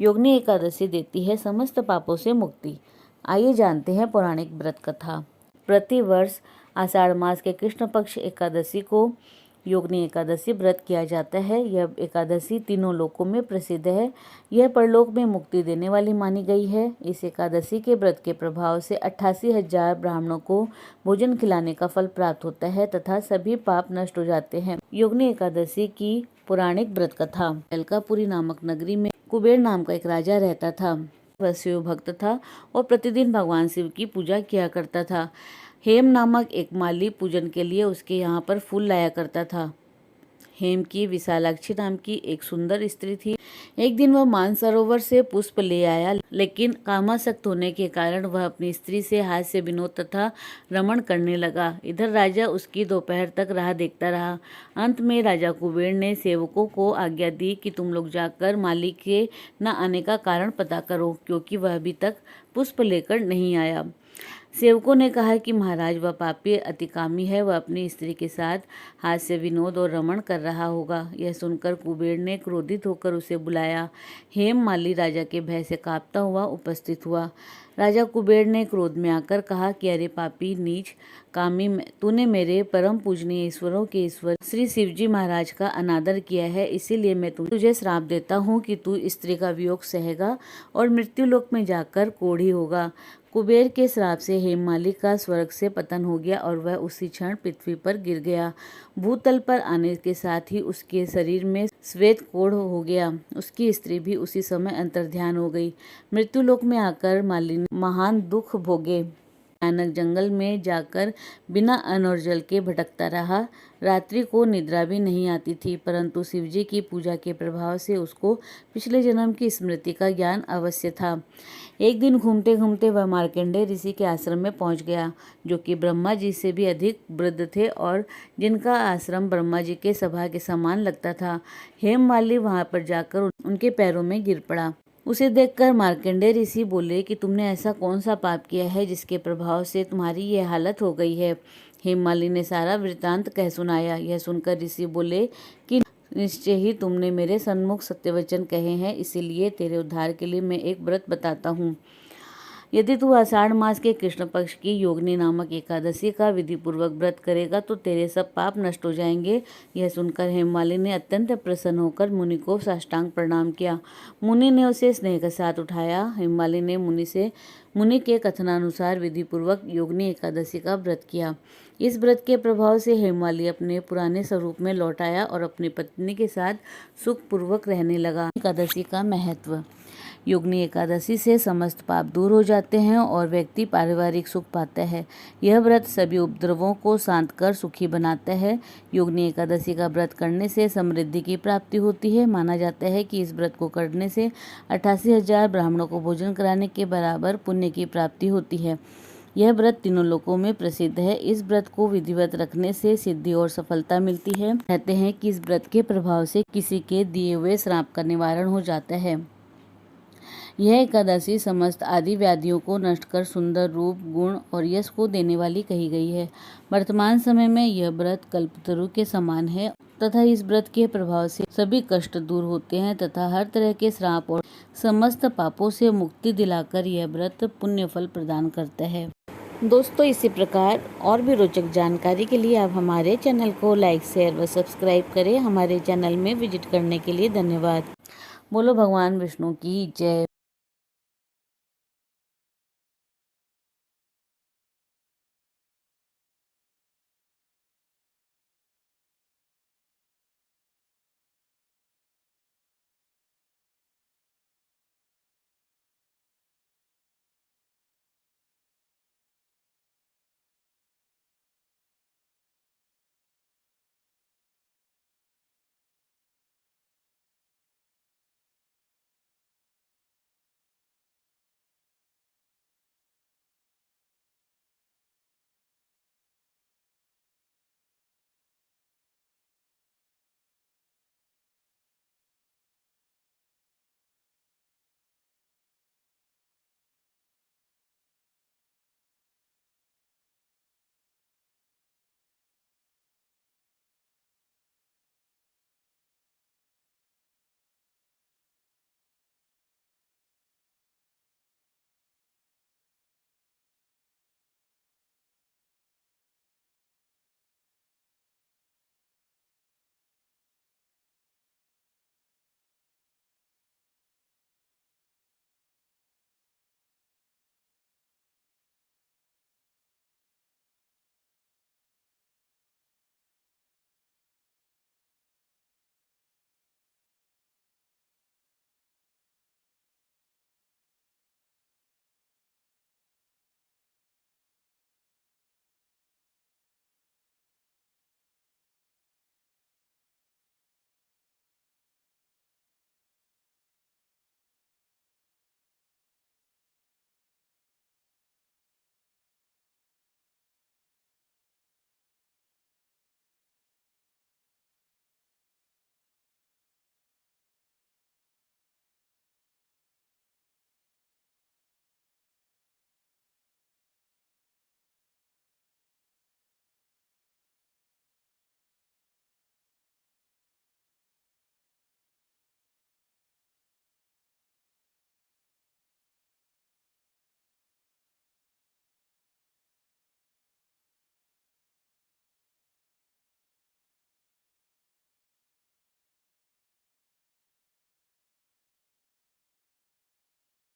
योगिनी एकादशी देती है समस्त पापों से मुक्ति। आइए जानते हैं पौराणिक व्रत कथा। प्रतिवर्ष आषाढ़ मास के कृष्ण पक्ष एकादशी को योगिनी एकादशी व्रत किया जाता है। यह एकादशी तीनों लोकों में प्रसिद्ध है। यह परलोक में मुक्ति देने वाली मानी गई है। इस एकादशी के व्रत के प्रभाव से 88,000 ब्राह्मणों को भोजन खिलाने का फल प्राप्त होता है तथा सभी पाप नष्ट हो जाते हैं। योगिनी एकादशी की पौराणिक व्रत कथा। अलकापुरी नामक नगरी में कुबेर नाम का एक राजा रहता था। वह शिव भक्त था और प्रतिदिन भगवान शिव की पूजा किया करता था। हेम नामक एक माली पूजन के लिए उसके यहाँ पर फूल लाया करता था। हेम की विशालाक्षी नाम की एक सुंदर स्त्री थी। एक दिन वह मानसरोवर से पुष्प ले आया, लेकिन कामासक्त होने के कारण वह अपनी स्त्री से हास्य विनोद तथा रमण करने लगा। इधर राजा उसकी दोपहर तक राह देखता रहा। अंत में राजा कुबेर ने सेवकों को आज्ञा दी कि तुम लोग जाकर माली के न आने का कारण पता करो, क्योंकि वह अभी तक पुष्प लेकर नहीं आया। सेवकों ने कहा कि महाराज, वह पापी अतिकामी है, वह अपनी स्त्री के साथ हास्य विनोद और रमण कर रहा होगा। यह सुनकर कुबेर ने क्रोधित होकर उसे बुलाया। हेम माली राजा के भय से कांपता हुआ उपस्थित हुआ। राजा कुबेर ने क्रोध में आकर कहा कि अरे पापी नीच कामी, तूने मेरे परम पूजनीय ईश्वरों के ईश्वर श्री शिवजी महाराज का अनादर किया है, इसीलिए मैं तुझे श्राप देता हूँ कि तू स्त्री का वियोग सहेगा और मृत्युलोक में जाकर कोढ़ी होगा। कुबेर के श्राप से हेममाली का स्वर्ग से पतन हो गया और वह उसी क्षण पृथ्वी पर गिर गया। भूतल पर आने के साथ ही उसके शरीर में श्वेत कोढ़ हो गया। उसकी स्त्री भी उसी समय अंतर्ध्यान हो गई। मृत्युलोक में आकर माली ने महान दुख भोगे। भयानक जंगल में जाकर बिना अन्न और जल के भटकता रहा। रात्रि को निद्रा भी नहीं आती थी, परंतु शिवजी की पूजा के प्रभाव से उसको पिछले जन्म की स्मृति का ज्ञान अवश्य था। एक दिन घूमते घूमते वह मार्कंडेय ऋषि के आश्रम में पहुंच गया, जो कि ब्रह्मा जी से भी अधिक वृद्ध थे और जिनका आश्रम ब्रह्मा जी के सभा के समान लगता था। हेममाली वहां पर जाकर उनके पैरों में गिर पड़ा। उसे देखकर मार्कंडेय ऋषि बोले कि तुमने ऐसा कौन सा पाप किया है जिसके प्रभाव से तुम्हारी यह हालत हो गई है। हेममाली ने सारा वृत्तांत कह सुनाया। यह सुनकर ऋषि बोले कि निश्चय ही तुमने मेरे सन्मुख सत्यवचन कहे हैं, इसीलिए तेरे उद्धार के लिए मैं एक व्रत बताता हूँ। यदि तू आषाढ़ मास के कृष्ण पक्ष की योगिनी नामक एकादशी का विधि पूर्वक व्रत करेगा तो तेरे सब पाप नष्ट हो जाएंगे। यह सुनकर हेममाली ने अत्यंत प्रसन्न होकर मुनि को साष्टांग प्रणाम किया। मुनि ने उसे स्नेह के साथ उठाया। हेममाली ने मुनि के कथनानुसार विधि पूर्वक योगिनी एकादशी का व्रत किया। इस व्रत के प्रभाव से हेममाली अपने पुराने स्वरूप में लौट आया और अपनी पत्नी के साथ सुखपूर्वक रहने लगा। एकादशी का महत्व। योगिनी एकादशी से समस्त पाप दूर हो जाते हैं और व्यक्ति पारिवारिक सुख पाता है। यह व्रत सभी उपद्रवों को शांत कर सुखी बनाता है। योगिनी एकादशी का व्रत करने से समृद्धि की प्राप्ति होती है। माना जाता है कि इस व्रत को करने से 88,000 ब्राह्मणों को भोजन कराने के बराबर पुण्य की प्राप्ति होती है। यह व्रत तीनों लोकों में प्रसिद्ध है। इस व्रत को विधिवत रखने से सिद्धि और सफलता मिलती है। कहते हैं कि इस व्रत के प्रभाव से किसी के दिए हुए श्राप का निवारण हो जाता है। यह एकादशी समस्त आदि व्याधियों को नष्ट कर सुंदर रूप, गुण और यश को देने वाली कही गई है। वर्तमान समय में यह व्रत कल्पतरु के समान है तथा इस व्रत के प्रभाव से सभी कष्ट दूर होते हैं तथा हर तरह के श्राप और समस्त पापों से मुक्ति दिलाकर यह व्रत पुण्य फल प्रदान करता है। दोस्तों, इसी प्रकार और भी रोचक जानकारी के लिए आप हमारे चैनल को लाइक, शेयर व सब्सक्राइब करें। हमारे चैनल में विजिट करने के लिए धन्यवाद। बोलो भगवान विष्णु की जय।